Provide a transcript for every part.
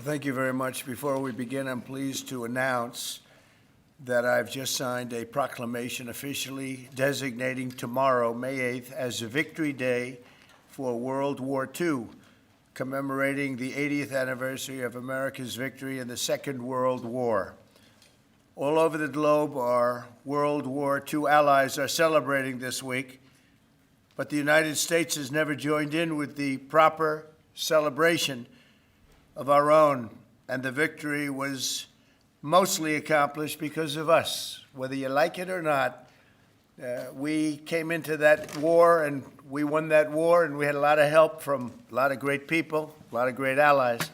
Thank you very much. Before we begin, I'm pleased to announce that I've just signed a proclamation officially designating tomorrow, May 8th, as a Victory Day for World War II, commemorating the 80th anniversary of America's victory in the Second World War. All over the globe, our World War II allies are celebrating this week, but the United States has never joined in with the proper celebration of our own, and the victory was mostly accomplished because of us. Whether you like it or not, we came into that war and we won that war, and we had a lot of help from a lot of great people, a lot of great allies.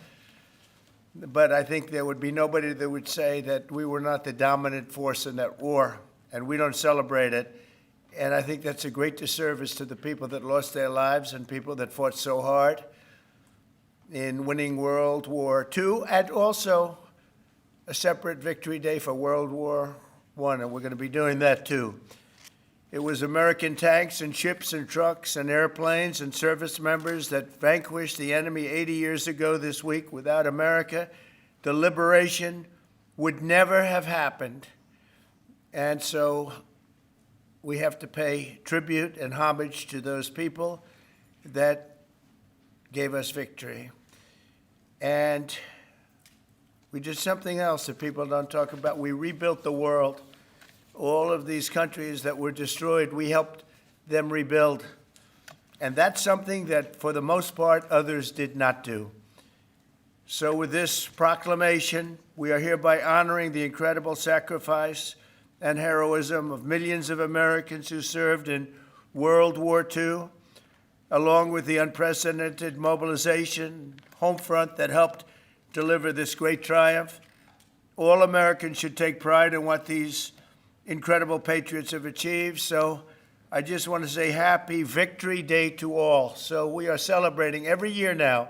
But I think there would be nobody that would say that we were not the dominant force in that war, and we don't celebrate it. And I think that's a great disservice to the people that lost their lives and people that fought so hard in winning World War II, and also a separate Victory Day for World War I, and we're going to be doing that too. It was American tanks and ships and trucks and airplanes and service members that vanquished the enemy 80 years ago this week. Without America, the liberation would never have happened. And so we have to pay tribute and homage to those people that gave us victory. And we did something else that people don't talk about. We rebuilt the world. All of these countries that were destroyed, we helped them rebuild. And that's something that, for the most part, others did not do. So with this proclamation, we are hereby honoring the incredible sacrifice and heroism of millions of Americans who served in World War II, along with the unprecedented mobilization, home front that helped deliver this great triumph. All Americans should take pride in what these incredible patriots have achieved. So I just want to say happy Victory Day to all. So we are celebrating every year now.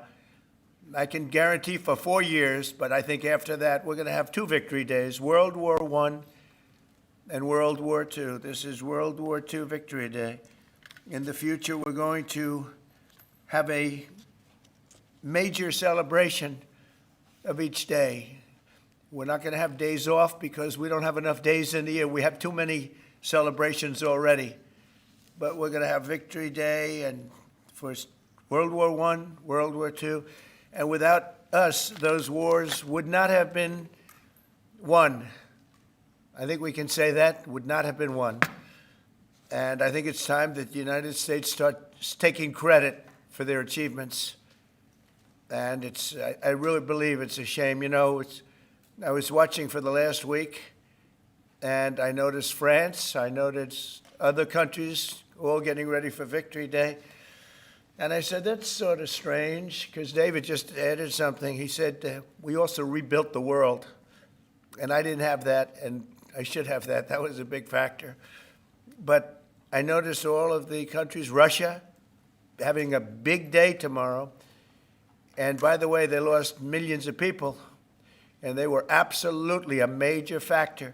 I can guarantee for 4 years, but I think after that we're going to have 2 Victory Days, World War I and World War II. This is World War II Victory Day. In the future, we're going to have a major celebration of each day. We're not going to have days off because we don't have enough days in the year. We have too many celebrations already. But we're going to have Victory Day and for World War I, World War II. And without us, those wars would not have been won. I think we can say that, would not have been won. And I think it's time that the United States starts taking credit for their achievements. And I really believe it's a shame. You know, I was watching for the last week, and I noticed France, I noticed other countries all getting ready for Victory Day. And I said, that's sort of strange, because David just added something. He said, we also rebuilt the world. And I didn't have that, and I should have that. That was a big factor. But I noticed all of the countries, Russia, having a big day tomorrow. And by the way, they lost millions of people, and they were absolutely a major factor.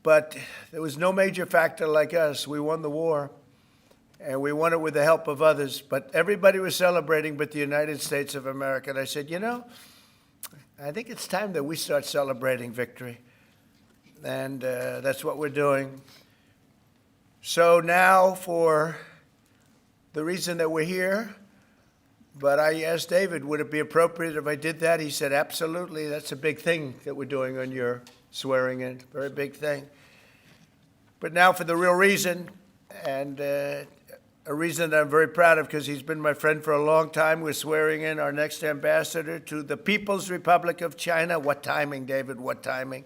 But there was no major factor like us. We won the war, and we won it with the help of others. But everybody was celebrating but the United States of America. And I said, you know, I think it's time that we start celebrating victory. And that's what we're doing. So now for the reason that we're here, but I asked David, would it be appropriate if I did that? He said, absolutely. That's a big thing that we're doing on your swearing in, very big thing. But now for the real reason, and a reason that I'm very proud of because he's been my friend for a long time. We're swearing in our next ambassador to the People's Republic of China. What timing, David, what timing?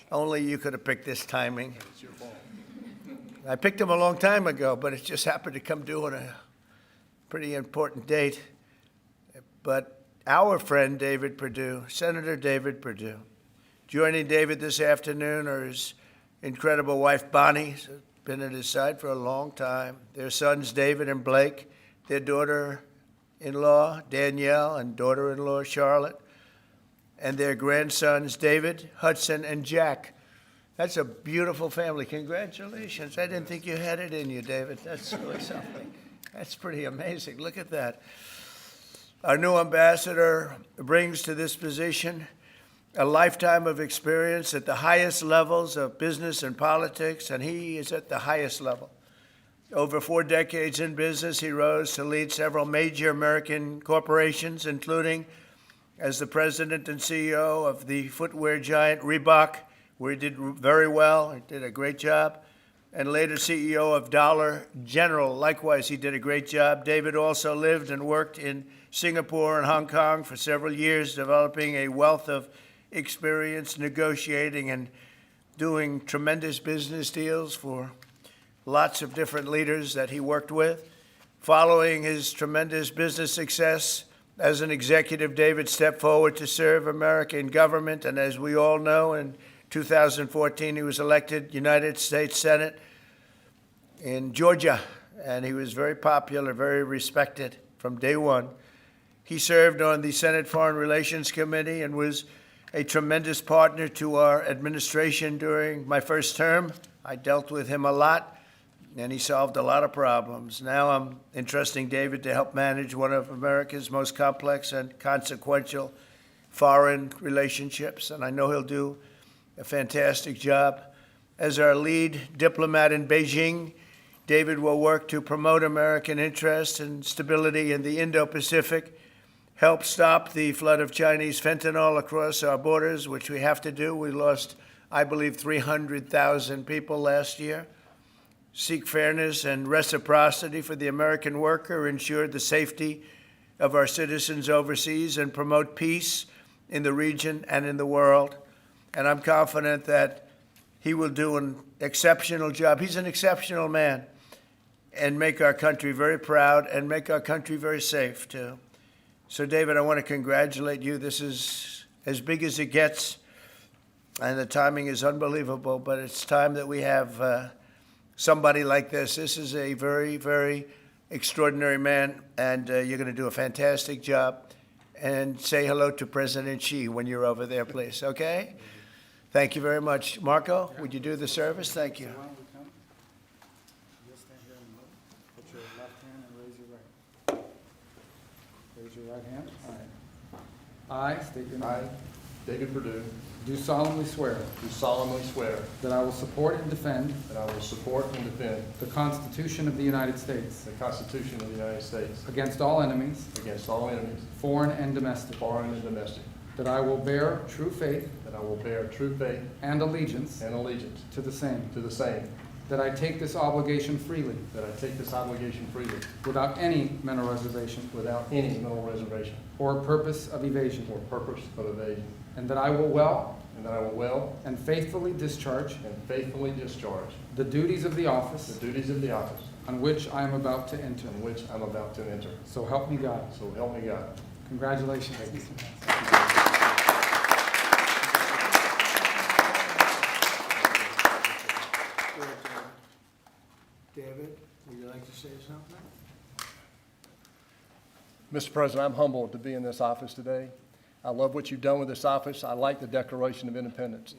Only you could have picked this timing. It's your fault. I picked him a long time ago, but it just happened to come due on a pretty important date. But our friend David Perdue, Senator David Perdue, joining David this afternoon are his incredible wife, Bonnie, who's been at his side for a long time, their sons, David and Blake, their daughter-in-law, Danielle, and daughter-in-law, Charlotte, and their grandsons, David, Hudson, and Jack. That's a beautiful family. Congratulations. I didn't think you had it in you, David. That's really something. That's pretty amazing. Look at that. Our new ambassador brings to this position a lifetime of experience at the highest levels of business and politics, and he is at the highest level. Over 4 decades in business, he rose to lead several major American corporations, including as the president and CEO of the footwear giant Reebok, where he did very well. He did a great job. And later CEO of Dollar General. Likewise, he did a great job. David also lived and worked in Singapore and Hong Kong for several years, developing a wealth of experience negotiating and doing tremendous business deals for lots of different leaders that he worked with. Following his tremendous business success as an executive, David stepped forward to serve America in government, and as we all know, in 2014, he was elected United States Senate in Georgia, and he was very popular, very respected from day one. He served on the Senate Foreign Relations Committee and was a tremendous partner to our administration during my first term. I dealt with him a lot, and he solved a lot of problems. Now I'm entrusting David to help manage one of America's most complex and consequential foreign relationships, and I know he'll do a fantastic job. As our lead diplomat in Beijing, David will work to promote American interests and stability in the Indo-Pacific, help stop the flood of Chinese fentanyl across our borders, which we have to do. We lost, I believe, 300,000 people last year. Seek fairness and reciprocity for the American worker, ensure the safety of our citizens overseas, and promote peace in the region and in the world. And I'm confident that he will do an exceptional job. He's an exceptional man, and make our country very proud and make our country very safe, too. So, David, I want to congratulate you. This is as big as it gets, and the timing is unbelievable, but it's time that we have somebody like this. This is a very, very extraordinary man, and you're going to do a fantastic job. And say hello to President Xi when you're over there, please, okay? Thank you very much. Marco, would you do the service? Thank you. Why don't we come? You'll stand here in the middle. Put your left hand and raise your right. Raise your right hand. All right. I state your name. I, David Perdue, Do solemnly swear do solemnly swear that I will support and defend that I will support and defend the Constitution of the United States the Constitution of the United States against all enemies, against all enemies, foreign and domestic, foreign and domestic, that I will bear true faith that I will bear true faith and allegiance and allegiance to the same, to the same, that I take this obligation freely that I take this obligation freely without any mental reservation without any mental reservation or purpose of evasion, or purpose of evasion, and that I will well and that I will well and faithfully discharge and faithfully discharge the duties of the the office duties of the office on which I am about to enter. in which I'm about to enter. So help me God. So help me God. Congratulations. David, would you like to say something? Mr. President, I'm humbled to be in this office today. I love what you've done with this office. I like the Declaration of Independence.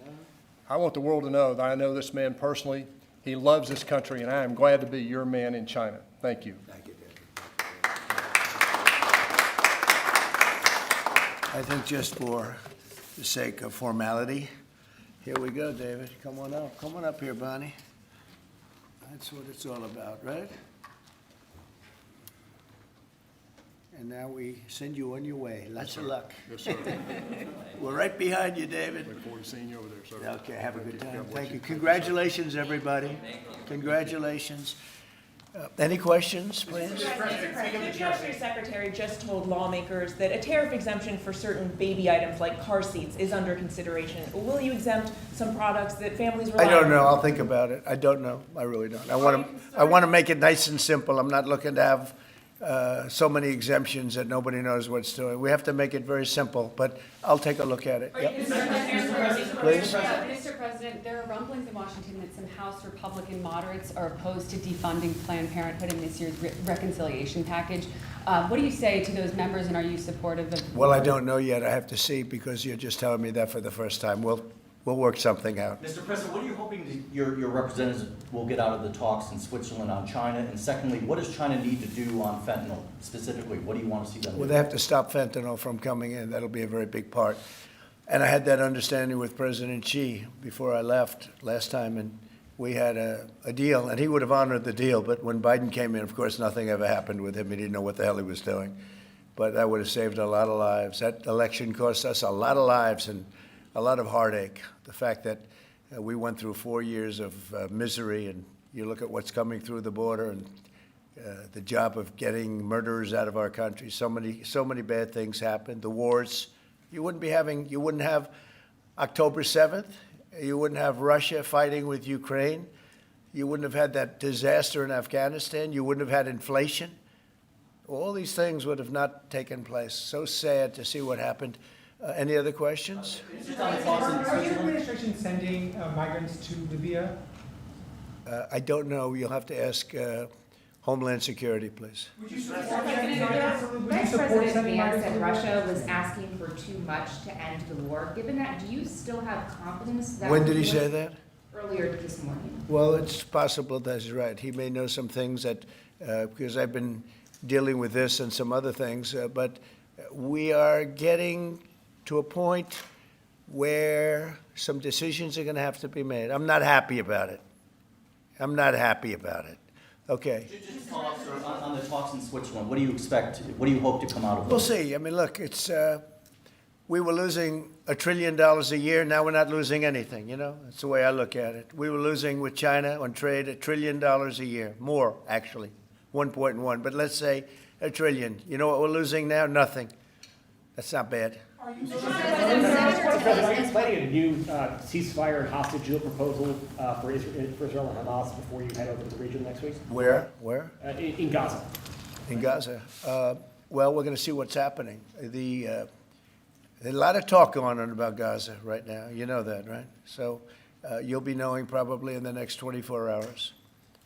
I want the world to know that I know this man personally. He loves this country, and I am glad to be your man in China. Thank you. Thank you, David. I think just for the sake of formality, here we go, David. Come on up. Come on up here, Bonnie. That's what it's all about, right? And now we send you on your way. Lots of luck. Yes, sir. We're right behind you, David. Look forward to seeing you over there, sir. Okay, have a good time. God bless Thank you. you. Congratulations, everybody. Congratulations. Any questions, please? Mr. President, the Treasury Secretary just told lawmakers that a tariff exemption for certain baby items like car seats is under consideration. Will you exempt some products that families rely I on? don't know. I'll think about it. I don't know. I really don't. I want to make it nice and simple. I'm not looking to have so many exemptions that nobody knows what's doing. We have to make it very simple, but I'll take a look at it. Yep. Please. Mr. President, there are rumblings in Washington that some House Republican moderates are opposed to defunding Planned Parenthood in this year's reconciliation package. What do you say to those members, and are you supportive of? Well, I don't know yet. I have to see because you're just telling me that for the first time. we'll work something out. Mr. President, what are you hoping your representatives will get out of the talks in Switzerland on China? And secondly, what does China need to do on fentanyl specifically? What do you want to see them do? Well, they have to stop fentanyl from coming in. That'll be a very big part. And I had that understanding with President Xi before I left last time, and we had a deal, and he would have honored the deal. But when Biden came in, of course, nothing ever happened with him. He didn't know what the hell he was doing. But that would have saved a lot of lives. That election cost us a lot of lives and a lot of heartache. The fact that we went through 4 years of misery, and you look at what's coming through the border, and the job of getting murderers out of our country. So many bad things happened. The wars. You wouldn't have October 7th. You wouldn't have Russia fighting with Ukraine. You wouldn't have had that disaster in Afghanistan. You wouldn't have had inflation. All these things would have not taken place. So sad to see what happened. Any other questions? Just on the talks in Are your Switzerland? administration sending migrants to Libya? I don't know. You'll have to ask Homeland Security, please. Would you support Vice sending President Vance migrants said to Russia was asking for too much to end the war. Given that, do you still have confidence that? When did he say that? Earlier this morning. Well, it's possible that he's right. He may know some things that, because I've been dealing with this and some other things, but we are getting to a point where some decisions are going to have to be made. I'm not happy about it. Okay. Just to follow up, sir, on the talks in Switzerland, what do you expect? What do you hope to come out of We'll those? see. I mean, look, we were losing $1 trillion a year. Now we're not losing anything, you know? That's the way I look at it. We were losing with China on trade $1 trillion a year. More, actually. 1.1. But let's say $1 trillion. You know what we're losing now? Nothing. That's not bad. Mr. President, are you planning a new ceasefire and hostage deal proposal for Israel and Hamas before you head over to the region next week? Where? In Gaza. In Gaza. Well, we're going to see what's happening. There's a lot of talk going on about Gaza right now. You know that, right? So you'll be knowing probably in the next 24 hours.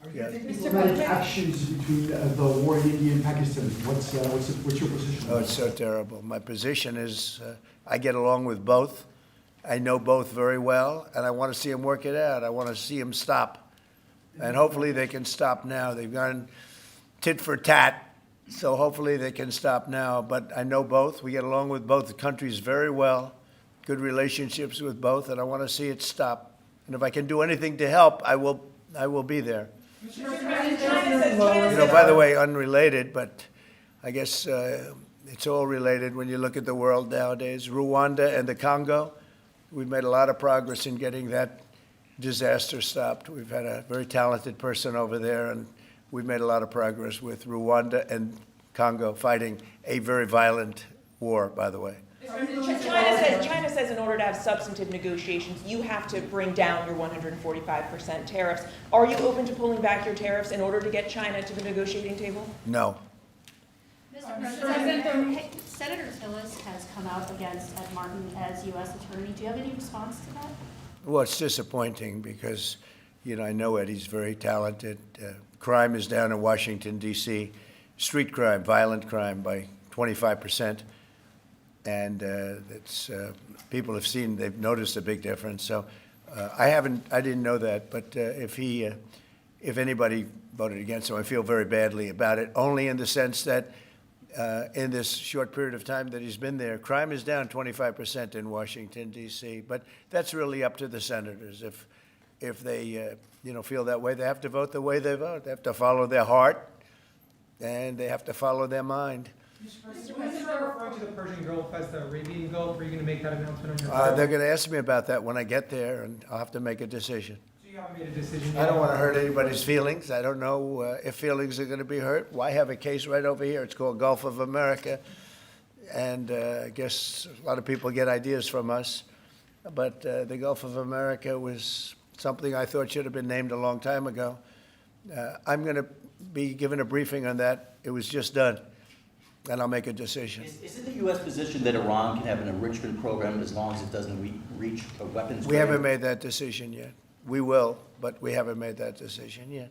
Are you Yeah. taking diplomatic actions between the war in India and Pakistan? What's your position? Oh, it's so terrible. My position is I get along with both. I know both very well, and I want to see them work it out. I want to see them stop. And hopefully they can stop now. They've gone tit for tat, so hopefully they can stop now. But I know both. We get along with both countries very well, good relationships with both, and I want to see it stop. And if I can do anything to help, I will be there. You know, by the way, unrelated, but I guess it's all related when you look at the world nowadays. Rwanda and the Congo, we've made a lot of progress in getting that disaster stopped. We've had a very talented person over there, and we've made a lot of progress with Rwanda and Congo fighting a very violent war, by the way. China says in order to have substantive negotiations, you have to bring down your 145% tariffs. Are you open to pulling back your tariffs in order to get China to the negotiating table? No. Mr. President, Senator Tillis has come out against Ed Martin as U.S. Attorney. Do you have any response to that? Well, it's disappointing because, you know, I know Eddie's very talented. Crime is down in Washington, D.C. Street crime, violent crime by 25%. And people have seen, they've noticed a big difference. So I didn't know that. But if anybody voted against him, I feel very badly about it, only in the sense that in this short period of time that he's been there, crime is down 25% in Washington, D.C. But that's really up to the senators. If they feel that way, they have to vote the way they vote. They have to follow their heart, and they have to follow their mind. Mr. President, referring to the Persian Gulf as the Arabian Gulf, are you going to make that announcement on your? They're going to ask me about that when I get there, and I'll have to make a decision. So you haven't made a decision yet? I don't want to hurt anybody's feelings. I don't know if feelings are going to be hurt. Well, I have a case right over here. It's called Gulf of America, and I guess a lot of people get ideas from us. But the Gulf of America was something I thought should have been named a long time ago. I'm going to be given a briefing on that. It was just done. And I'll make a decision. Is it the U.S. position that Iran can have an enrichment program as long as it doesn't reach a weapons? We haven't made that decision yet. We will, but we haven't made that decision yet.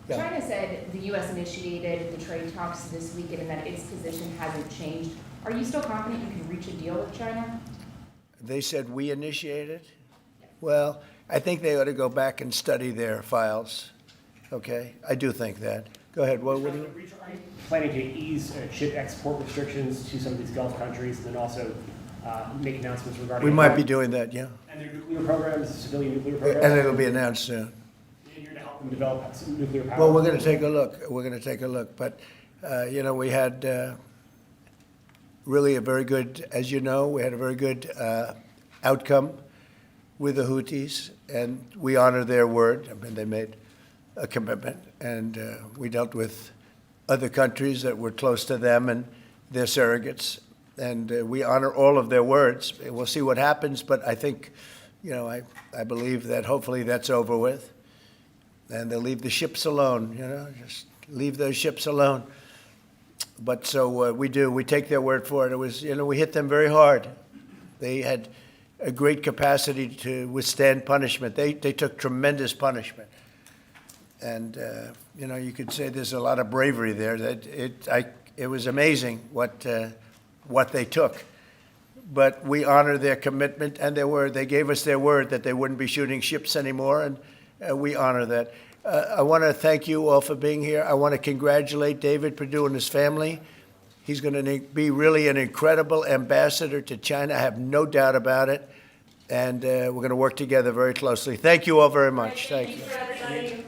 Yeah. China said the U.S. initiated the trade talks this weekend and that its position hasn't changed. Are you still confident you can reach a deal with China? They said we initiated? Well, I think they ought to go back and study their files, okay? I do think that. Go ahead, what do you? Are you planning to ease chip export restrictions to some of these Gulf countries, and then also make announcements regarding? We might be doing that, yeah. And their nuclear programs, civilian nuclear And programs? it'll be announced soon. And you're gonna help them develop some nuclear power? Well, we're gonna take a look, but, you know, we had really a very good, as you know, we had a very good outcome with the Houthis, and we honor their word. I mean, they made a commitment, and we dealt with other countries that were close to them and their surrogates, and we honor all of their words. We'll see what happens, but I think, you know, I believe that hopefully that's over with, and they'll leave the ships alone, you know, just leave those ships alone. But so we do, we take their word for it. It was, you know, we hit them very hard. They had a great capacity to withstand punishment. They took tremendous punishment. And, you know, you could say there's a lot of bravery there. That it was amazing what they took. But we honor their commitment and their word. They gave us their word that they wouldn't be shooting ships anymore, and we honor that. I want to thank you all for being here. I want to congratulate David Perdue and his family. He's going to be really an incredible ambassador to China. I have no doubt about it. And we're going to work together very closely. Thank you all very much. Thank you. Thank you for everybody.